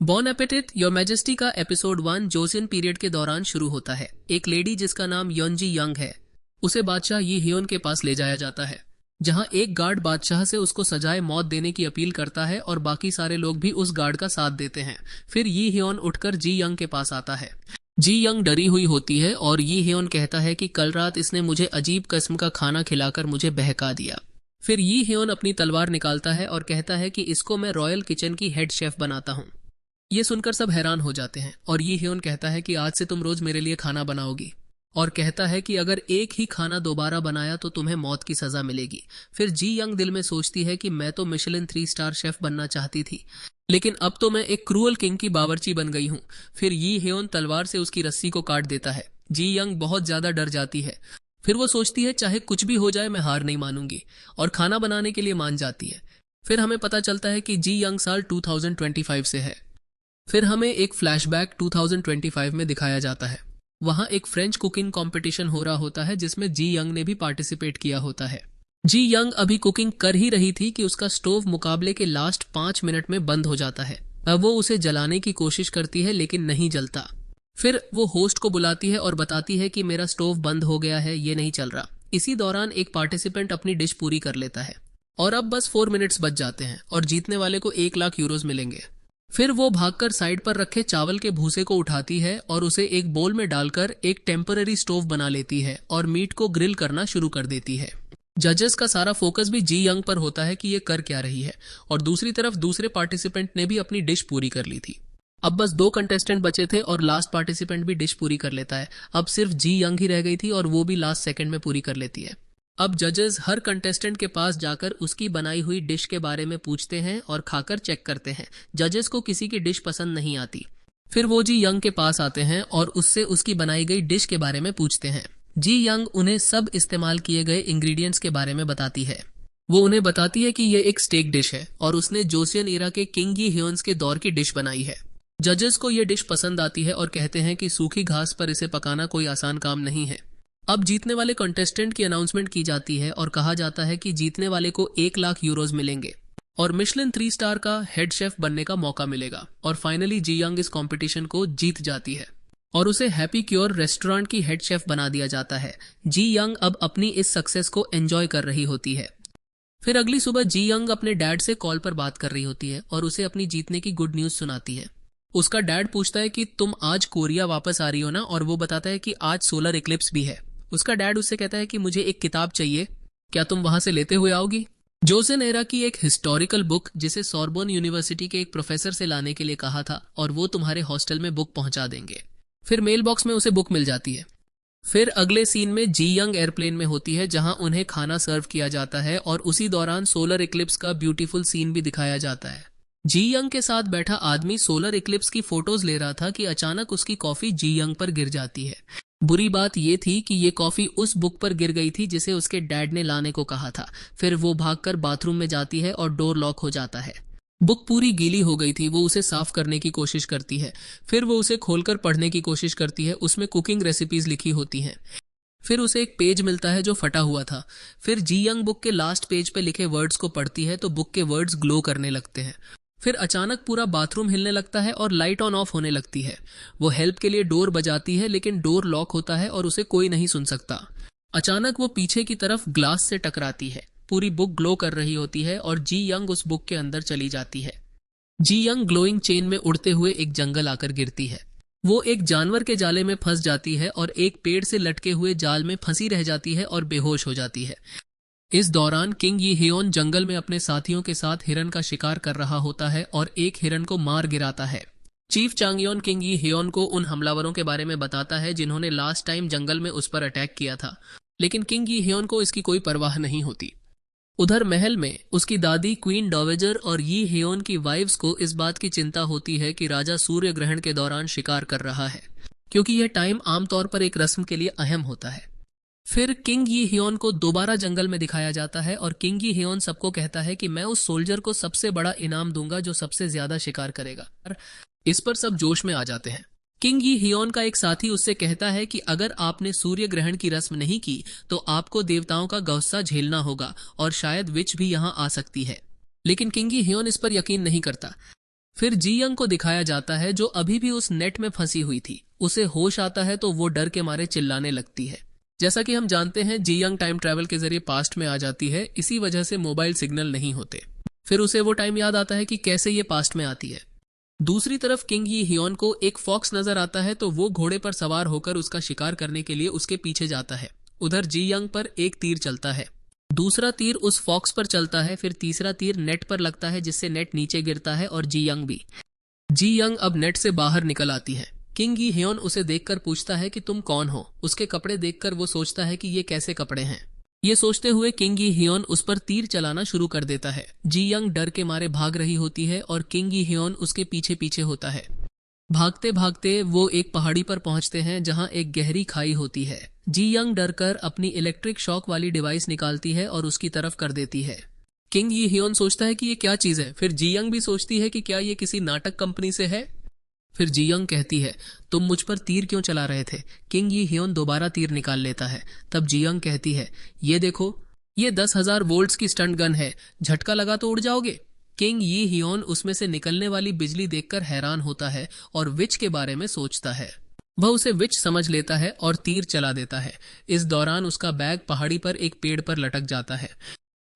Bon appétit your majesty का episode 1 Joseon period के दौरान शुरू होता है। एक लेडी जिसका नाम योनजी यंग है, उसे बादशाह यी हियोन के पास ले जाया जाता है, जहां एक गार्ड बादशाह से उसको सजाए मौत देने की अपील करता है और बाकी सारे लोग भी उस गार्ड का साथ देते हैं। फिर यी हियोन उठकर जी यंग के पास आता है। जी यंग डरी हुई होती है और यी हियोन कहता है कि कल रात इसने मुझे अजीब किस्म का खाना खिलाकर मुझे बहका दिया। फिर यी हियोन अपनी तलवार निकालता है और कहता है कि इसको मैं रॉयल किचन की हेड शेफ बनाता हूँ। ये सुनकर सब हैरान हो जाते हैं और यी ह्योन कहता है कि आज से तुम रोज मेरे लिए खाना बनाओगी, और कहता है कि अगर एक ही खाना दोबारा बनाया तो तुम्हें मौत की सजा मिलेगी। फिर जी यंग दिल में सोचती है कि मैं तो मिशेलिन 3 स्टार शेफ बनना चाहती थी, लेकिन अब तो मैं एक क्रूअल किंग की बावर्ची बन गई हूँ। फिर यी ह्योन तलवार से उसकी रस्सी को काट देता है। जी यंग बहुत ज्यादा डर जाती है। फिर वो सोचती है चाहे कुछ भी हो जाए मैं हार नहीं मानूंगी, और खाना बनाने के लिए मान जाती है। फिर हमें पता चलता है कि जी यंग साल 2025 से है। फिर हमें एक फ्लैशबैक 2025 में दिखाया जाता है। वहां एक फ्रेंच कुकिंग कंपटीशन हो रहा होता है जिसमें जी यंग ने भी पार्टिसिपेट किया होता है। जी यंग अभी कुकिंग कर ही रही थी कि उसका स्टोव मुकाबले के लास्ट 5 मिनट में बंद हो जाता है। अब वो उसे जलाने की कोशिश करती है लेकिन नहीं जलता। फिर वो होस्ट को बुलाती है और बताती है कि मेरा स्टोव बंद हो गया है, ये नहीं चल रहा। इसी दौरान एक पार्टिसिपेंट अपनी डिश पूरी कर लेता है और अब बस 4 मिनट्स बच जाते हैं और जीतने वाले को 1 लाख यूरोज मिलेंगे। फिर वो भागकर साइड पर रखे चावल के भूसे को उठाती है और उसे एक बोल में डालकर एक टेम्पररी स्टोव बना लेती है और मीट को ग्रिल करना शुरू कर देती है। जजेस का सारा फोकस भी जी यंग पर होता है कि ये कर क्या रही है, और दूसरी तरफ दूसरे पार्टिसिपेंट ने भी अपनी डिश पूरी कर ली थी। अब बस 2 कंटेस्टेंट बचे थे और लास्ट पार्टिसिपेंट भी डिश पूरी कर लेता है। अब सिर्फ जी यंग ही रह गई थी और वो भी लास्ट सेकंड में पूरी कर लेती है। अब जजेस हर कंटेस्टेंट के पास जाकर उसकी बनाई हुई डिश के बारे में पूछते हैं और खाकर चेक करते हैं। जजेस को किसी की डिश पसंद नहीं आती। फिर वो जी यंग के पास आते हैं और उससे उसकी बनाई गई डिश के बारे में पूछते हैं। जी यंग उन्हें सब इस्तेमाल किए गए इंग्रेडिएंट्स के बारे में बताती है। वो उन्हें बताती है कि ये एक स्टेक डिश है और उसने जोसियन एरा के किंग यी ह्योन्स के दौर की डिश बनाई है। जजेस को ये डिश पसंद आती है और कहते हैं कि सूखी घास पर इसे पकाना कोई आसान काम नहीं है। अब जीतने वाले कंटेस्टेंट की अनाउंसमेंट की जाती है और कहा जाता है कि जीतने वाले को 1 लाख यूरोज मिलेंगे और मिशेलिन 3 स्टार का हेड शेफ बनने का मौका मिलेगा। और फाइनली जी यंग इस कंपटीशन को जीत जाती है और उसे हैप्पी क्योर रेस्टोरेंट की हेड शेफ बना दिया जाता है। जी यंग अब अपनी इस सक्सेस को एंजॉय कर रही होती है। फिर अगली सुबह जी यंग अपने डैड से कॉल पर बात कर रही होती है और उसे अपनी जीतने की गुड न्यूज सुनाती है। उसका डैड पूछता है कि तुम आज कोरिया वापस आ रही हो ना, और वो बताता है कि आज सोलर इक्लिप्स भी है। उसका डैड उससे कहता है कि मुझे एक किताब चाहिए, क्या तुम वहां से लेते हुए आओगी। जोसेन एरा की एक हिस्टोरिकल बुक जिसे सॉर्बोन यूनिवर्सिटी के एक प्रोफेसर से लाने के लिए कहा था, और वो तुम्हारे हॉस्टल में बुक पहुंचा देंगे। फिर मेल बॉक्स में उसे बुक मिल जाती है। फिर अगले सीन में जी यंग एयरप्लेन में होती है जहां उन्हें खाना सर्व किया जाता है और उसी दौरान सोलर इक्लिप्स का ब्यूटीफुल सीन भी दिखाया जाता है। जी यंग के साथ बैठा आदमी सोलर इक्लिप्स की फोटोज ले रहा था कि अचानक उसकी कॉफी जी यंग पर गिर जाती है। बुरी बात यह थी कि ये कॉफी उस बुक पर गिर गई थी जिसे उसके डैड ने लाने को कहा था। फिर वो भागकर बाथरूम में जाती है और डोर लॉक हो जाता है। बुक पूरी गीली हो गई थी। वो उसे साफ करने की कोशिश करती है। फिर वो उसे खोलकर पढ़ने की कोशिश करती है। उसमें कुकिंग रेसिपीज लिखी होती हैं। फिर उसे एक पेज मिलता है जो फटा हुआ था। फिर जी यंग बुक के लास्ट पेज पे लिखे वर्ड्स को पढ़ती है तो बुक के वर्ड्स ग्लो करने लगते हैं। फिर अचानक पूरा बाथरूम हिलने लगता है और लाइट ऑन ऑफ होने लगती है। वो हेल्प के लिए डोर बजाती है लेकिन डोर लॉक होता है और उसे कोई नहीं सुन सकता। अचानक वो पीछे की तरफ ग्लास से टकराती है। पूरी बुक ग्लो कर रही होती है और जी यंग उस बुक के अंदर चली जाती है। जी यंग ग्लोइंग चेन में उड़ते हुए एक जंगल आकर गिरती है। वो एक जानवर के जाले में फंस जाती है और एक पेड़ से लटके हुए जाल में फंसी रह जाती है और बेहोश हो जाती है। इस दौरान किंग यी ह्योन जंगल में अपने साथियों के साथ हिरन का शिकार कर रहा होता है और एक हिरन को मार गिराता है। चीफ चांगयोन किंग यी ह्योन को उन हमलावरों के बारे में बताता है जिन्होंने लास्ट टाइम जंगल में उस पर अटैक किया था, लेकिन किंग यी ह्योन को इसकी कोई परवाह नहीं होती। उधर महल में उसकी दादी क्वीन डॉवेजर और यी ह्योन की वाइव्स को इस बात की चिंता होती है कि राजा सूर्य ग्रहण के दौरान शिकार कर रहा है, क्योंकि यह टाइम आमतौर पर एक रस्म के लिए अहम होता है। फिर किंग यी ह्योन को दोबारा जंगल में दिखाया जाता है और किंग यी ह्योन सबको कहता है कि मैं उस सोल्जर को सबसे बड़ा इनाम दूंगा जो सबसे ज्यादा शिकार करेगा। इस पर सब जोश में आ जाते हैं। किंग यी ह्योन का एक साथी उससे कहता है कि अगर आपने सूर्य ग्रहण की रस्म नहीं की तो आपको देवताओं का गुस्सा झेलना होगा और शायद विच भी यहाँ आ सकती है, लेकिन किंग यी ह्योन इस पर यकीन नहीं करता। फिर जी यंग को दिखाया जाता है जो अभी भी उस नेट में फंसी हुई थी। उसे होश आता है तो वो डर के मारे चिल्लाने लगती है। जैसा कि हम जानते हैं जी यंग टाइम ट्रैवल के जरिए पास्ट में आ जाती है, इसी वजह से मोबाइल सिग्नल नहीं होते। फिर उसे वो टाइम याद आता है कि कैसे ये पास्ट में आती है। दूसरी तरफ किंग यी हियोन को एक फॉक्स नजर आता है तो वो घोड़े पर सवार होकर उसका शिकार करने के लिए उसके पीछे जाता है। उधर जी यंग पर एक तीर चलता है, दूसरा तीर उस फॉक्स पर चलता है, फिर तीसरा तीर नेट पर लगता है जिससे नेट नीचे गिरता है और जी यंग भी। जी यंग अब नेट से बाहर निकल आती है। किंग यी हियोन उसे देखकर पूछता है कि तुम कौन हो। उसके कपड़े देखकर वो सोचता है कि ये कैसे कपड़े हैं। ये सोचते हुए किंग यी हियोन उस पर तीर चलाना शुरू कर देता है। जी यंग डर के मारे भाग रही होती है और किंग यी हियोन उसके पीछे पीछे होता है। भागते भागते वो एक पहाड़ी पर पहुंचते हैं जहां एक गहरी खाई होती है। जी यंग डरकर अपनी इलेक्ट्रिक शॉक वाली डिवाइस निकालती है और उसकी तरफ कर देती है। किंग यी हियोन सोचता है कि ये क्या चीज है। फिर जी यंग भी सोचती है कि क्या ये किसी नाटक कंपनी से है। फिर जी यंग कहती है, तुम मुझ पर तीर क्यों चला रहे थे। किंग यी हियोन दोबारा तीर निकाल लेता है। तब जी यंग कहती है, ये देखो, ये 10,000 वोल्ट्स की स्टंट गन है, झटका लगा तो उड़ जाओगे। किंग यी हियोन उसमें से निकलने वाली बिजली देखकर हैरान होता है और विच के बारे में सोचता है। वह उसे विच समझ लेता है और तीर चला देता है। इस दौरान उसका बैग पहाड़ी पर एक पेड़ पर लटक जाता है।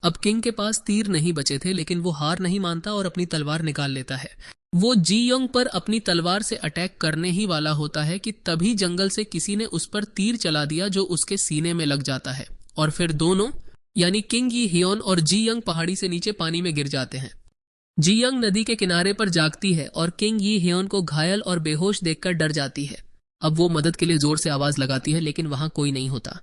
अब किंग के पास तीर नहीं बचे थे, लेकिन वो हार नहीं मानता और अपनी तलवार निकाल लेता है। वो जी यंग पर अपनी तलवार से अटैक करने ही वाला होता है कि तभी जंगल से किसी ने उस पर तीर चला दिया जो उसके सीने में लग जाता है और फिर दोनों यानी किंग यी हियोन और जी यंग पहाड़ी से नीचे पानी में गिर जाते हैं। जी यंग नदी के किनारे पर जागती है और किंग यी हियोन को घायल और बेहोश देखकर डर जाती है। अब वो मदद के लिए जोर से आवाज लगाती है, लेकिन वहां कोई नहीं होता।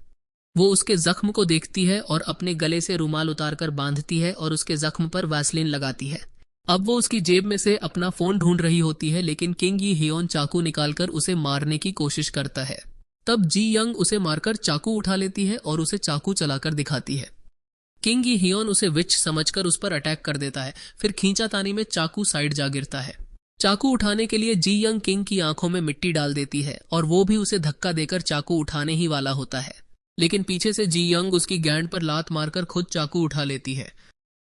वो उसके जख्म को देखती है और अपने गले से रुमाल उतारकर बांधती है और उसके जख्म पर वैसलीन लगाती है। अब वो उसकी जेब में से अपना फोन ढूंढ रही होती है, लेकिन किंग यी हियोन चाकू निकालकर उसे मारने की कोशिश करता है। तब जी यंग उसे मारकर चाकू उठा लेती है और उसे चाकू चलाकर दिखाती है। किंग यी हियोन उसे विच समझकर उस पर अटैक कर देता है। फिर खींचातानी में चाकू साइड जा गिरता है। चाकू उठाने के लिए जी यंग किंग की आंखों में मिट्टी डाल देती है और वो भी उसे धक्का देकर चाकू उठाने ही वाला होता है, लेकिन पीछे से जी यंग उसकी गैंड पर लात मारकर खुद चाकू उठा लेती है।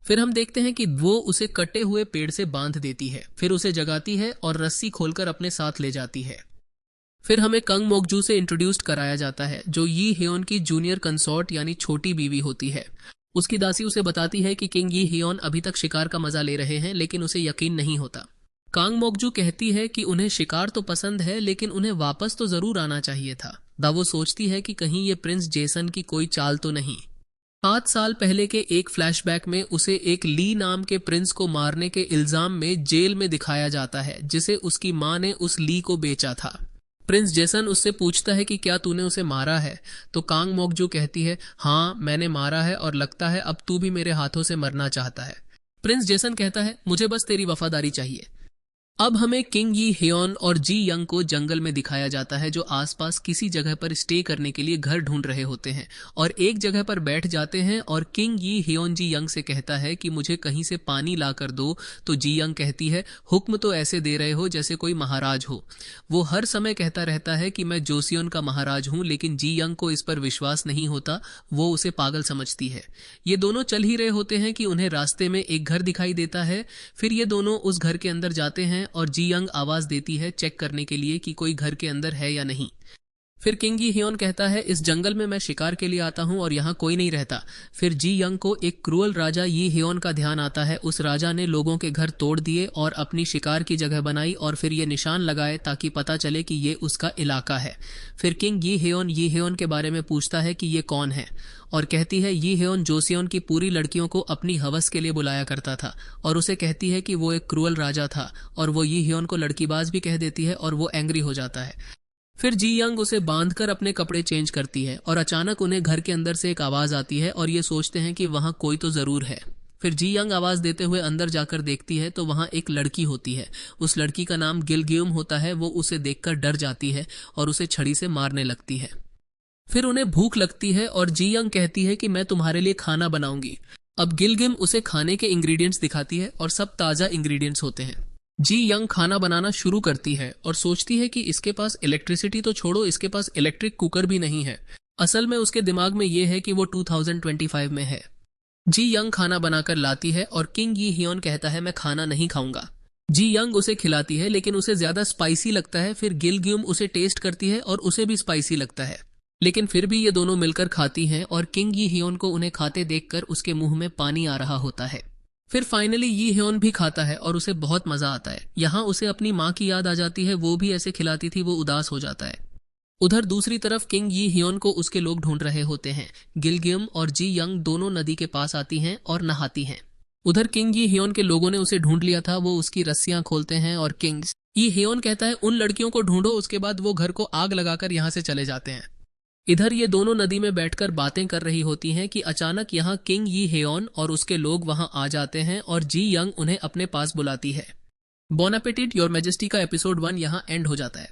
फिर हम देखते हैं कि वो उसे कटे हुए पेड़ से बांध देती है, फिर उसे जगाती है और रस्सी खोलकर अपने साथ ले जाती है। फिर हमें कंग मोकजू से इंट्रोड्यूस्ड कराया जाता है, जो यी हियोन की जूनियर कंसॉर्ट यानी छोटी बीवी होती है। उसकी दासी उसे बताती है कि किंग यी हियोन अभी तक शिकार का मजा ले रहे हैं, लेकिन उसे यकीन नहीं होता। कांग मोकजू कहती है कि उन्हें शिकार तो पसंद है, लेकिन उन्हें वापस तो जरूर आना चाहिए था। वो सोचती है कि कहीं ये प्रिंस जेसन की कोई चाल तो नहीं। 7 साल पहले के एक फ्लैशबैक में उसे एक ली नाम के प्रिंस को मारने के इल्जाम में जेल में दिखाया जाता है, जिसे उसकी मां ने उस ली को बेचा था। प्रिंस जेसन उससे पूछता है कि क्या तूने उसे मारा है, तो कांग मोकजू कहती है, हाँ मैंने मारा है और लगता है अब तू भी मेरे हाथों से मरना चाहता है। प्रिंस जेसन कहता है, मुझे बस तेरी वफादारी चाहिए। अब हमें किंग यी हियोन और जी यंग को जंगल में दिखाया जाता है, जो आसपास किसी जगह पर स्टे करने के लिए घर ढूंढ रहे होते हैं और एक जगह पर बैठ जाते हैं। और किंग यी हियोन जी यंग से कहता है कि मुझे कहीं से पानी ला कर दो, तो जी यंग कहती है, हुक्म तो ऐसे दे रहे हो जैसे कोई महाराज हो। वो हर समय कहता रहता है कि मैं जोसियन का महाराज हूं, लेकिन जी यंग को इस पर विश्वास नहीं होता। वो उसे पागल समझती है। ये दोनों चल ही रहे होते हैं कि उन्हें रास्ते में एक घर दिखाई देता है। फिर ये दोनों उस घर के अंदर जाते हैं और जी यंग आवाज देती है चेक करने के लिए कि कोई घर के अंदर है या नहीं। फिर किंग यी हियोन कहता है, इस जंगल में मैं शिकार के लिए आता हूं और यहाँ कोई नहीं रहता। फिर जी यंग को एक क्रूअल राजा यी हियोन का ध्यान आता है। उस राजा ने लोगों के घर तोड़ दिए और अपनी शिकार की जगह बनाई और फिर ये निशान लगाए ताकि पता चले कि ये उसका इलाका है। फिर किंग यी हियोन के बारे में पूछता है कि ये कौन है और कहती है, यी हियोन जोसियन की पूरी लड़कियों को अपनी हवस के लिए बुलाया करता था। और उसे कहती है कि वो एक क्रूअल राजा था और वो यी हियोन को लड़कीबाज भी कह देती है और वो एंग्री हो जाता है। फिर जी यंग उसे बांधकर अपने कपड़े चेंज करती है और अचानक उन्हें घर के अंदर से एक आवाज आती है और ये सोचते हैं कि वहां कोई तो जरूर है। फिर जी यंग आवाज देते हुए अंदर जाकर देखती है तो वहां एक लड़की होती है। उस लड़की का नाम गिलग्यूम होता है। वो उसे देखकर डर जाती है और उसे छड़ी से मारने लगती है। फिर उन्हें भूख लगती है और जी यंग कहती है कि मैं तुम्हारे लिए खाना बनाऊंगी। अब गिलगिम उसे खाने के इंग्रेडिएंट्स दिखाती है और सब ताजा इंग्रेडिएंट्स होते हैं। जी यंग खाना बनाना शुरू करती है और सोचती है कि इसके पास इलेक्ट्रिसिटी तो छोड़ो, इसके पास इलेक्ट्रिक कुकर भी नहीं है। असल में उसके दिमाग में ये है कि वो 2025 में है। जी यंग खाना बनाकर लाती है और किंग यी हियोन कहता है, मैं खाना नहीं खाऊंगा। जी यंग उसे खिलाती है लेकिन उसे ज्यादा स्पाइसी लगता है। फिर गिलग्यूम उसे टेस्ट करती है और उसे भी स्पाइसी लगता है, लेकिन फिर भी ये दोनों मिलकर खाती हैं और किंग यी ह्योन को उन्हें खाते देखकर उसके मुंह में पानी आ रहा होता है। फिर फाइनली यी ह्योन भी खाता है और उसे बहुत मजा आता है। यहाँ उसे अपनी माँ की याद आ जाती है, वो भी ऐसे खिलाती थी, वो उदास हो जाता है। उधर दूसरी तरफ किंग यी ह्योन को उसके लोग ढूंढ रहे होते हैं। गिलग्यूम और जी यंग दोनों नदी के पास आती हैं और नहाती हैं। उधर किंग यी ह्योन के लोगों ने उसे ढूंढ लिया था, वो उसकी रस्सियां खोलते हैं और किंग यी ह्योन कहता है उन लड़कियों को ढूंढो। उसके बाद वो घर को आग लगाकर यहाँ से चले जाते हैं। इधर ये दोनों नदी में बैठकर बातें कर रही होती हैं कि अचानक यहाँ किंग यी ह्योन और उसके लोग वहां आ जाते हैं और जी यंग उन्हें अपने पास बुलाती है। बॉन एपेटिट योर मैजेस्टी का एपिसोड 1 यहाँ एंड हो जाता है।